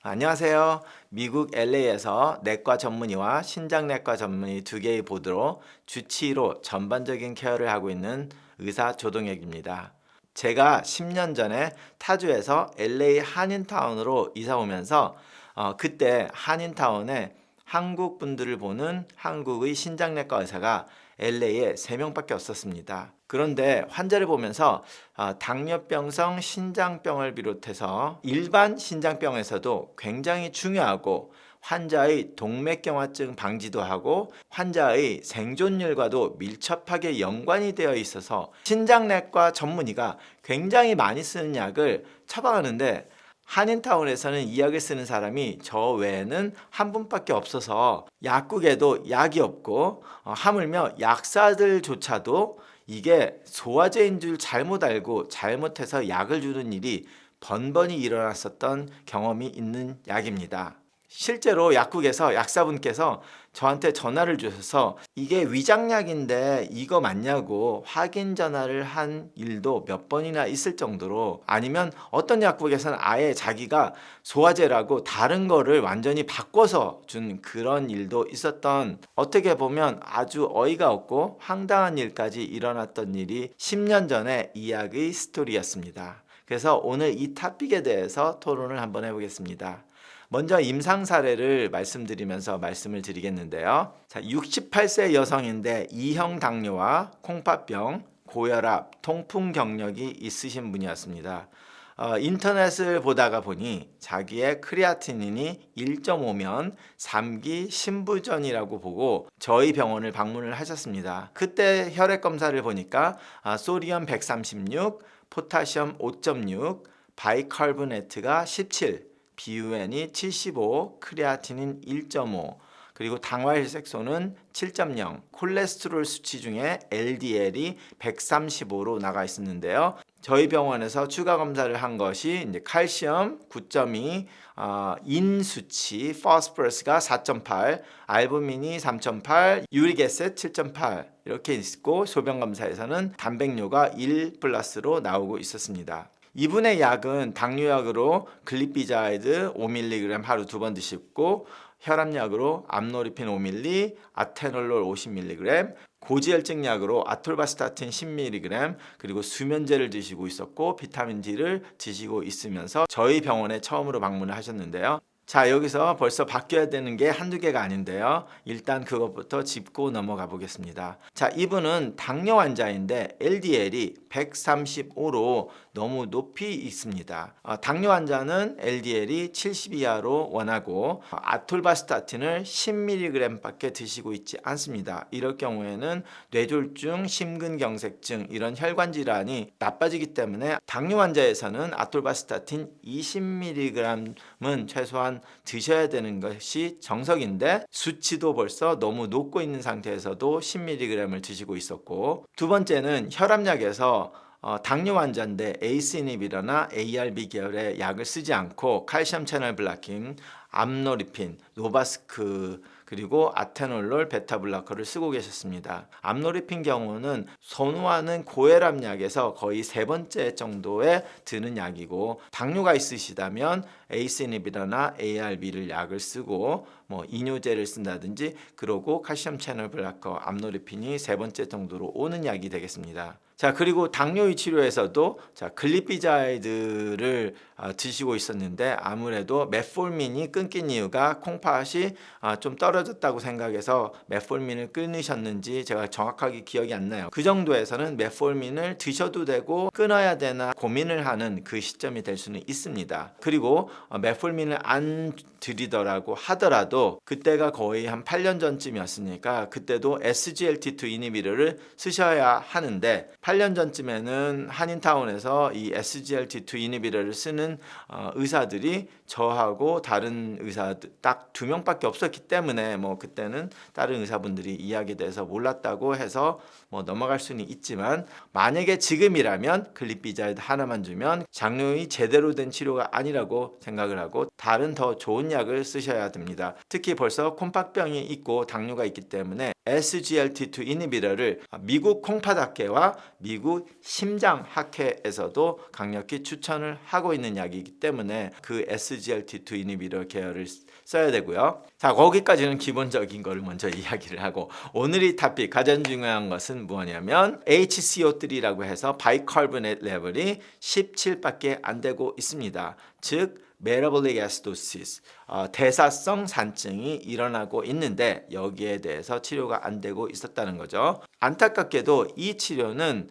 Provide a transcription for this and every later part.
안녕하세요. 미국 LA에서 내과 전문의와 신장내과 전문의 두 개의 보드로 주 7로 전반적인 케어를 하고 있는 의사 조동혁입니다. 제가 10년 전에 타주에서 LA 한인타운으로 이사 오면서 그때 한인타운에 한국 분들을 보는 한국의 신장내과 의사가 LA에 3명밖에 없었습니다. 그런데 환자를 보면서 당뇨병성 신장병을 비롯해서 일반 신장병에서도 굉장히 중요하고 환자의 동맥경화증 방지도 하고 환자의 생존율과도 밀접하게 연관이 되어 있어서 신장내과 전문의가 굉장히 많이 쓰는 약을 처방하는데 한인타운에서는 이 약을 쓰는 사람이 저 외에는 한 분밖에 없어서 약국에도 약이 없고 하물며 약사들조차도 이게 소화제인 줄 잘못 알고 잘못해서 약을 주는 일이 번번이 일어났었던 경험이 있는 약입니다. 실제로 약국에서 약사분께서 저한테 전화를 주셔서 이게 위장약인데 이거 맞냐고 확인 전화를 한 일도 몇 번이나 있을 정도로, 아니면 어떤 약국에서는 아예 자기가 소화제라고 다른 거를 완전히 바꿔서 준 그런 일도 있었던, 어떻게 보면 아주 어이가 없고 황당한 일까지 일어났던 일이 10년 전에 이 약의 스토리였습니다. 그래서 오늘 이 토픽에 대해서 토론을 한번 해보겠습니다. 먼저 임상 사례를 말씀드리면서 말씀을 드리겠는데요. 자, 68세 여성인데 2형 당뇨와 콩팥병, 고혈압, 통풍 경력이 있으신 분이었습니다. 인터넷을 보다가 보니 자기의 크레아티닌이 1.5면 3기 신부전이라고 보고 저희 병원을 방문을 하셨습니다. 그때 혈액 검사를 보니까 소디움 136, 포타시움 5.6, 바이카보네트가 17, BUN이 75, 크레아티닌 1.5, 그리고 당화혈색소는 7.0, 콜레스테롤 수치 중에 LDL이 135로 나가 있었는데요. 저희 병원에서 추가 검사를 한 것이 이제 칼슘 9.2, 인 수치, 포스포러스가 4.8, 알부민이 3.8, 유릭에셋 7.8 이렇게 있고, 소변 검사에서는 단백뇨가 1 플러스로 나오고 있었습니다. 이분의 약은 당뇨약으로 글리피자이드 5mg 하루 2번 드시고, 혈압약으로 암노리핀 5mg, 아테놀롤 50mg, 고지혈증약으로 아톨바스타틴 10mg, 그리고 수면제를 드시고 있었고 비타민 D를 드시고 있으면서 저희 병원에 처음으로 방문을 하셨는데요. 자, 여기서 벌써 바뀌어야 되는 게 한두 개가 아닌데요. 일단 그것부터 짚고 넘어가 보겠습니다. 자, 이분은 당뇨 환자인데 LDL이 135로 너무 높이 있습니다. 당뇨 환자는 LDL이 70 이하로 원하고 아톨바스타틴을 10mg 밖에 드시고 있지 않습니다. 이럴 경우에는 뇌졸중, 심근경색증 이런 혈관 질환이 나빠지기 때문에 당뇨 환자에서는 아톨바스타틴 20mg은 최소한 드셔야 되는 것이 정석인데, 수치도 벌써 너무 높고 있는 상태에서도 10mg을 드시고 있었고, 두 번째는 혈압약에서 당뇨 환자인데 ACE 이니비터나 ARB 계열의 약을 쓰지 않고 칼슘 채널 블라킹, 암노리핀, 노바스크 그리고 아테놀롤 베타블로커를 쓰고 계셨습니다. 암노리핀 경우는 선호하는 고혈압 약에서 거의 세 번째 정도에 드는 약이고, 당뇨가 있으시다면 ACE 이니비터나 ARB를 약을 쓰고 이뇨제를 쓴다든지, 그러고 칼슘 채널 블라커 암노리핀이 세 번째 정도로 오는 약이 되겠습니다. 자, 그리고 당뇨의 치료에서도 글리피자이드를 드시고 있었는데, 아무래도 메폴민이 끊긴 이유가 콩팥이 좀 떨어졌다고 생각해서 메폴민을 끊으셨는지 제가 정확하게 기억이 안 나요. 그 정도에서는 메폴민을 드셔도 되고 끊어야 되나 고민을 하는 그 시점이 될 수는 있습니다. 그리고 메폴민을 안 드리더라고 하더라도 그때가 거의 한 8년 전쯤이었으니까 그때도 SGLT2 이니비터를 쓰셔야 하는데, 8년 전쯤에는 한인타운에서 이 SGLT2 이니비터를 쓰는 의사들이 저하고 다른 의사들 딱 2명밖에 없었기 때문에 그때는 다른 의사분들이 이야기에 대해서 몰랐다고 해서 넘어갈 수는 있지만, 만약에 지금이라면 글리피자이드 하나만 주면 장뇨의 제대로 된 치료가 아니라고 생각을 하고 다른 더 좋은 약을 쓰셔야 됩니다. 특히 벌써 콩팥병이 있고 당뇨가 있기 때문에 SGLT2 이니비터를 미국 콩팥학회와 미국 심장학회에서도 강력히 추천을 하고 있는 약이기 때문에 그 SGLT2 이니비터 계열을 써야 되고요. 자, 거기까지는 기본적인 거를 먼저 이야기를 하고, 오늘의 토픽 가장 중요한 것은 뭐냐면 HCO3라고 해서 바이카르보네이트 레벨이 17밖에 안 되고 있습니다. 즉 메타볼릭 애시도시스, 대사성 산증이 일어나고 있는데 여기에 대해서 치료가 안 되고 있었다는 거죠. 안타깝게도 이 치료는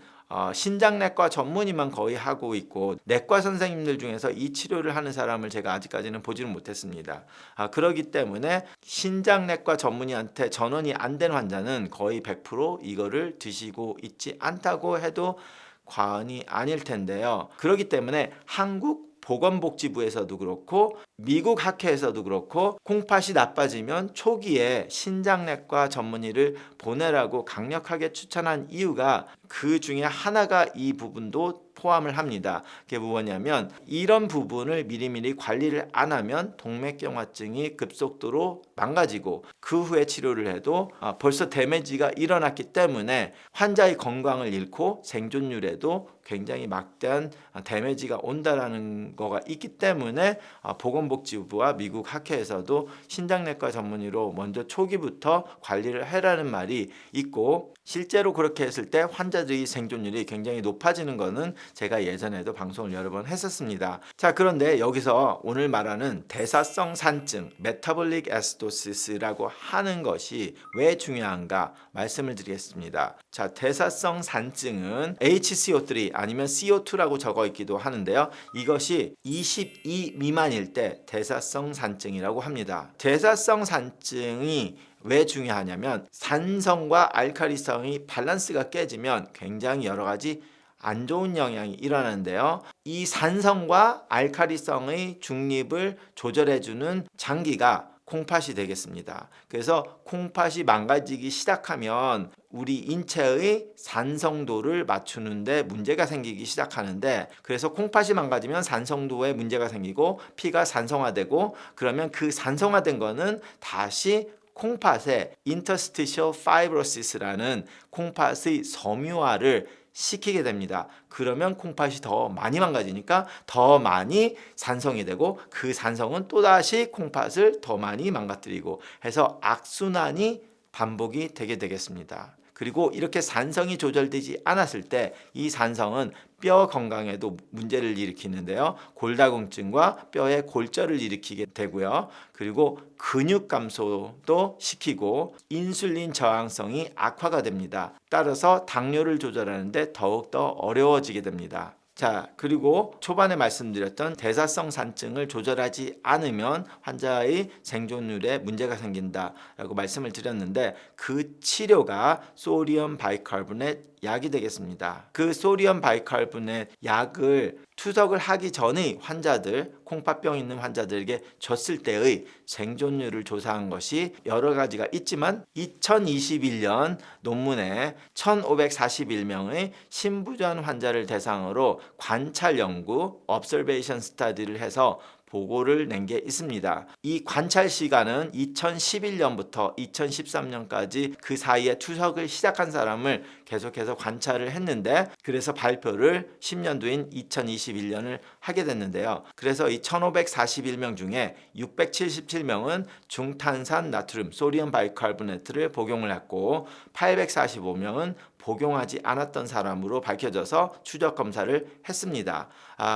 신장내과 전문의만 거의 하고 있고, 내과 선생님들 중에서 이 치료를 하는 사람을 제가 아직까지는 보지는 못했습니다. 그렇기 때문에 신장내과 전문의한테 전원이 안 된 환자는 거의 100% 이거를 드시고 있지 않다고 해도 과언이 아닐 텐데요. 그렇기 때문에 한국 보건복지부에서도 그렇고 미국 학회에서도 그렇고 콩팥이 나빠지면 초기에 신장내과 전문의를 보내라고 강력하게 추천한 이유가 그 중에 하나가 이 부분도 포함을 합니다. 그게 뭐냐면 이런 부분을 미리미리 관리를 안 하면 동맥경화증이 급속도로 망가지고 그 후에 치료를 해도 벌써 데미지가 일어났기 때문에 환자의 건강을 잃고 생존율에도 굉장히 막대한 데미지가 온다라는 거가 있기 때문에 보건복지부와 미국 학회에서도 신장내과 전문의로 먼저 초기부터 관리를 해라는 말이 있고, 실제로 그렇게 했을 때 환자들의 생존율이 굉장히 높아지는 거는 제가 예전에도 방송을 여러 번 했었습니다. 자, 그런데 여기서 오늘 말하는 대사성 산증, 메타볼릭 애시도시스라고 하는 것이 왜 중요한가 말씀을 드리겠습니다. 자, 대사성 산증은 HCO3 아니면 CO2라고 적어 있기도 하는데요. 이것이 22 미만일 때 대사성 산증이라고 합니다. 대사성 산증이 왜 중요하냐면 산성과 알칼리성의 밸런스가 깨지면 굉장히 여러 가지 안 좋은 영향이 일어나는데요. 이 산성과 알칼리성의 중립을 조절해주는 장기가 콩팥이 되겠습니다. 그래서 콩팥이 망가지기 시작하면 우리 인체의 산성도를 맞추는데 문제가 생기기 시작하는데, 그래서 콩팥이 망가지면 산성도에 문제가 생기고 피가 산성화되고, 그러면 그 산성화된 거는 다시 콩팥의 interstitial fibrosis라는 콩팥의 섬유화를 시키게 됩니다. 그러면 콩팥이 더 많이 망가지니까 더 많이 산성이 되고, 그 산성은 또다시 콩팥을 더 많이 망가뜨리고 해서 악순환이 반복이 되게 되겠습니다. 그리고 이렇게 산성이 조절되지 않았을 때 이 산성은 뼈 건강에도 문제를 일으키는데요. 골다공증과 뼈의 골절을 일으키게 되고요. 그리고 근육 감소도 시키고 인슐린 저항성이 악화가 됩니다. 따라서 당뇨를 조절하는데 더욱더 어려워지게 됩니다. 자, 그리고 초반에 말씀드렸던 대사성 산증을 조절하지 않으면 환자의 생존율에 문제가 생긴다라고 말씀을 드렸는데, 그 치료가 소디움 바이카르보네이트 약이 되겠습니다. 그 소디움 바이카르보네이트 약을 투석을 하기 전의 환자들, 콩팥병 있는 환자들에게 줬을 때의 생존율을 조사한 것이 여러 가지가 있지만 2021년 논문에 1541명의 심부전 환자를 대상으로 관찰 연구 (observation study를) 해서 보고를 낸 게 있습니다. 이 관찰 시간은 2011년부터 2013년까지 그 사이에 투석을 시작한 사람을 계속해서 관찰을 했는데, 그래서 발표를 10년도인 2021년을 하게 됐는데요. 그래서 이 1541명 중에 677명은 중탄산 나트륨 소디움 바이카르보네이트를 복용을 했고 845명은 복용하지 않았던 사람으로 밝혀져서 추적 검사를 했습니다.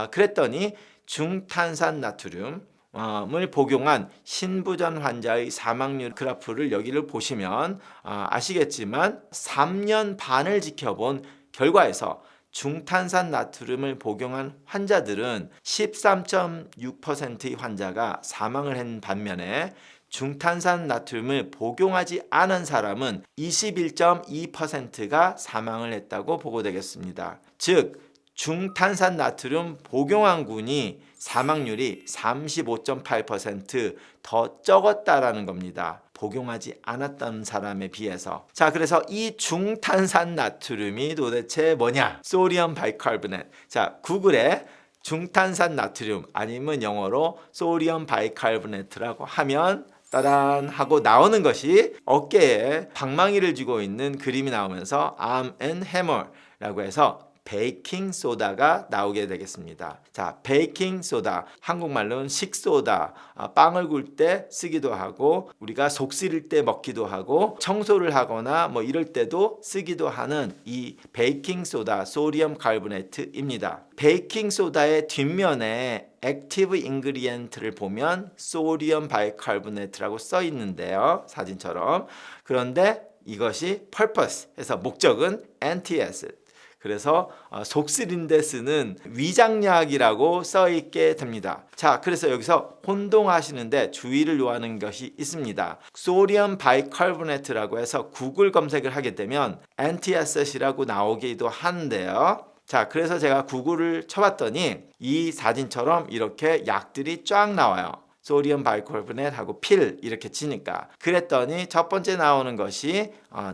그랬더니 중탄산 나트륨을 복용한 신부전 환자의 사망률 그래프를 여기를 보시면 아시겠지만 3년 반을 지켜본 결과에서 중탄산 나트륨을 복용한 환자들은 13.6%의 환자가 사망을 한 반면에 중탄산 나트륨을 복용하지 않은 사람은 21.2%가 사망을 했다고 보고되겠습니다. 즉 중탄산 나트륨 복용한 군이 사망률이 35.8% 더 적었다라는 겁니다. 복용하지 않았던 사람에 비해서. 자, 그래서 이 중탄산 나트륨이 도대체 뭐냐? 소디움 바이카르보네이트. 자, 구글에 중탄산 나트륨 아니면 영어로 소디움 바이카르보네이트라고 하면 따단 하고 나오는 것이 어깨에 방망이를 쥐고 있는 그림이 나오면서 arm and hammer라고 해서 베이킹 소다가 나오게 되겠습니다. 자, 베이킹 소다, 한국말로는 식소다, 빵을 굴 때 쓰기도 하고 우리가 속 쓰릴 때 먹기도 하고 청소를 하거나 뭐 이럴 때도 쓰기도 하는 이 베이킹 소다, 소디움 카보네트입니다. 베이킹 소다의 뒷면에 액티브 인그리디언트를 보면 소디움 바이카보네트라고 써 있는데요. 사진처럼. 그런데 이것이 purpose 해서 목적은 antiacid. 그래서 속 쓰린 데 쓰는 위장약이라고 써 있게 됩니다. 자, 그래서 여기서 혼동하시는데 주의를 요하는 것이 있습니다. 소디움 바이카보네트라고 해서 구글 검색을 하게 되면 antiacid이라고 나오기도 하는데요. 자, 그래서 제가 구글을 쳐봤더니 이 사진처럼 이렇게 약들이 쫙 나와요. 소디움 바이카보네트하고 필 이렇게 치니까 그랬더니 첫 번째 나오는 것이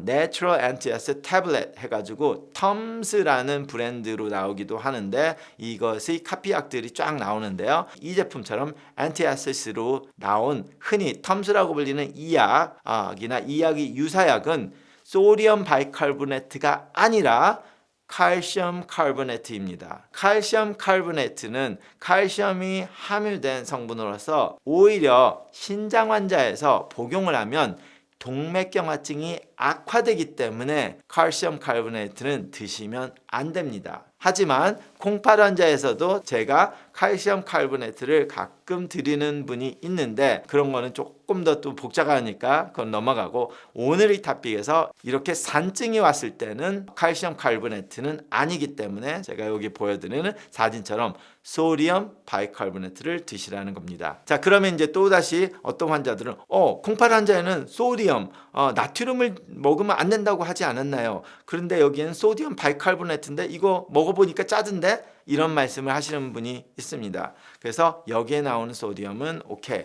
Natural Antiacid Tablet 해가지고 텀스라는 브랜드로 나오기도 하는데 이것의 카피약들이 쫙 나오는데요. 이 제품처럼 안티아시스로 나온 흔히 텀스라고 불리는 이 약이나 이 약의 유사약은 소디움 바이카보네트가 아니라 칼슘 카보네트입니다. 칼슘 카보네트는 칼슘이 함유된 성분으로서 오히려 신장 환자에서 복용을 하면 동맥경화증이 악화되기 때문에 칼슘 카보네트는 드시면 안 됩니다. 하지만 콩팥 환자에서도 제가 칼슘 카보네트를 가끔 드리는 분이 있는데 그런 거는 조금 더 또 복잡하니까 그건 넘어가고 오늘의 토픽에서 이렇게 산증이 왔을 때는 칼슘 카보네트는 아니기 때문에 제가 여기 보여드리는 사진처럼 소디움 바이카보네트를 드시라는 겁니다. 자, 그러면 이제 또다시 어떤 환자들은 콩팥 환자에는 소디움, 나트륨을 먹으면 안 된다고 하지 않았나요? 그런데 여기는 소디움 바이카보네트인데 이거 먹어보니까 짜던데? 이런 말씀을 하시는 분이 있습니다. 그래서 여기에 나오는 소디움은 오케이.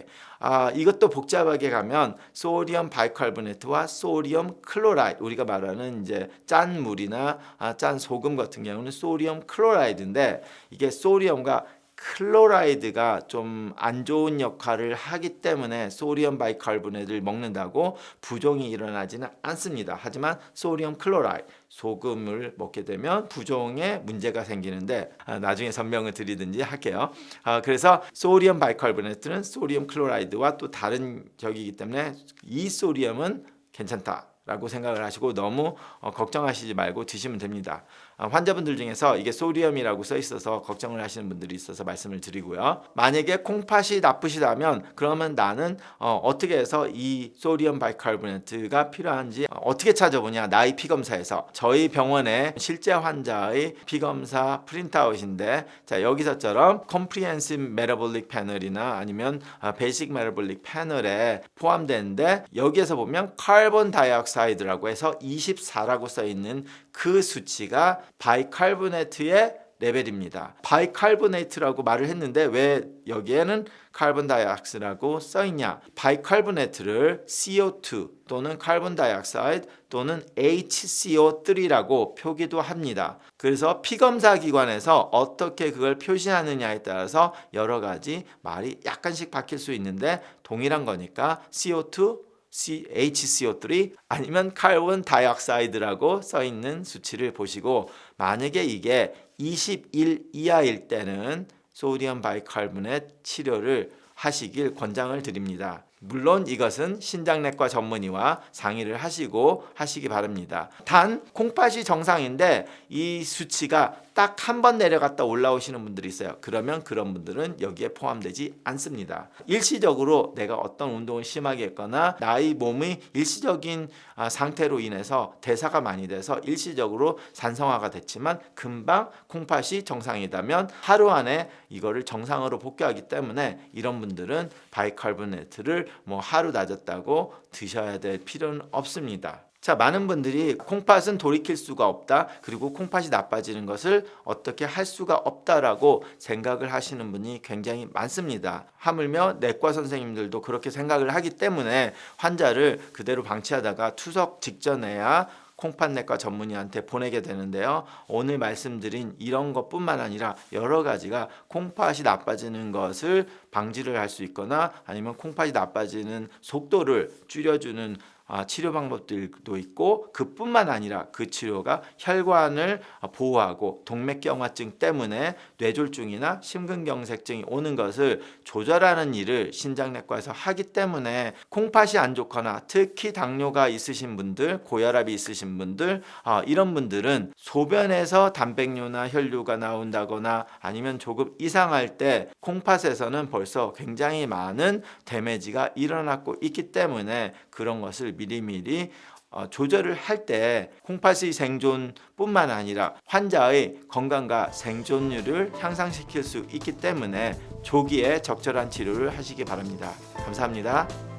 이것도 복잡하게 가면 소디움 바이카보네트와 소디움 클로라이드, 우리가 말하는 이제 짠 물이나 짠 소금 같은 경우는 소디움 클로라이드인데 이게 소디움과 클로라이드가 좀 안 좋은 역할을 하기 때문에 소디움 바이카보네트를 먹는다고 부종이 일어나지는 않습니다. 하지만 소디움 클로라이드, 소금을 먹게 되면 부종에 문제가 생기는데 나중에 설명을 드리든지 할게요. 그래서 소디움 바이카보네트는 소디움 클로라이드와 또 다른 적이기 때문에 이 소디움은 괜찮다 라고 생각을 하시고 너무 걱정하시지 말고 드시면 됩니다. 환자분들 중에서 이게 소디움이라고 써 있어서 걱정을 하시는 분들이 있어서 말씀을 드리고요. 만약에 콩팥이 나쁘시다면 그러면 나는 어떻게 해서 이 소디움 바이카보네트가 필요한지 어떻게 찾아보냐. 나의 피검사에서 저희 병원의 실제 환자의 피검사 프린트아웃인데 자, 여기서처럼 Comprehensive Metabolic Panel이나 아니면 Basic Metabolic Panel에 포함되는데 여기에서 보면 카본 다이옥사이드라고 해서 24라고 써 있는 그 수치가 바이카보네트의 레벨입니다. 바이카보네트라고 말을 했는데 왜 여기에는 카본 다이옥사이드라고 써 있냐? 바이카보네트를 CO2 또는 카본 다이옥사이드 또는 HCO3라고 표기도 합니다. 그래서 피검사 기관에서 어떻게 그걸 표시하느냐에 따라서 여러 가지 말이 약간씩 바뀔 수 있는데 동일한 거니까 CO2 HCO3 아니면 카본 다이옥사이드라고 써 있는 수치를 보시고 만약에 이게 21 이하일 때는 소디움 바이카보네트 치료를 하시길 권장을 드립니다. 물론 이것은 신장내과 전문의와 상의를 하시기 바랍니다. 단 콩팥이 정상인데 이 수치가 딱 한 번 내려갔다 올라오시는 분들이 있어요. 그러면 그런 분들은 여기에 포함되지 않습니다. 일시적으로 내가 어떤 운동을 심하게 했거나 나의 몸의 일시적인 상태로 인해서 대사가 많이 돼서 일시적으로 산성화가 됐지만 금방 콩팥이 정상이다면 하루 안에 이거를 정상으로 복귀하기 때문에 이런 분들은 바이카보네트를 하루 낮았다고 드셔야 될 필요는 없습니다. 자, 많은 분들이 콩팥은 돌이킬 수가 없다. 그리고 콩팥이 나빠지는 것을 어떻게 할 수가 없다라고 생각을 하시는 분이 굉장히 많습니다. 하물며 내과 선생님들도 그렇게 생각을 하기 때문에 환자를 그대로 방치하다가 투석 직전에야 콩팥내과 전문의한테 보내게 되는데요. 오늘 말씀드린 이런 것뿐만 아니라 여러 가지가 콩팥이 나빠지는 것을 방지를 할 수 있거나 아니면 콩팥이 나빠지는 속도를 줄여주는 치료 방법들도 있고, 그뿐만 아니라 그 치료가 혈관을 보호하고 동맥경화증 때문에 뇌졸중이나 심근경색증이 오는 것을 조절하는 일을 신장내과에서 하기 때문에 콩팥이 안 좋거나 특히 당뇨가 있으신 분들, 고혈압이 있으신 분들, 이런 분들은 소변에서 단백뇨나 혈류가 나온다거나 아니면 조금 이상할 때 콩팥에서는 벌써 굉장히 많은 데미지가 일어나고 있기 때문에 그런 것을 미리미리 조절을 할 때 콩팥의 생존뿐만 아니라 환자의 건강과 생존율을 향상시킬 수 있기 때문에 조기에 적절한 치료를 하시기 바랍니다. 감사합니다.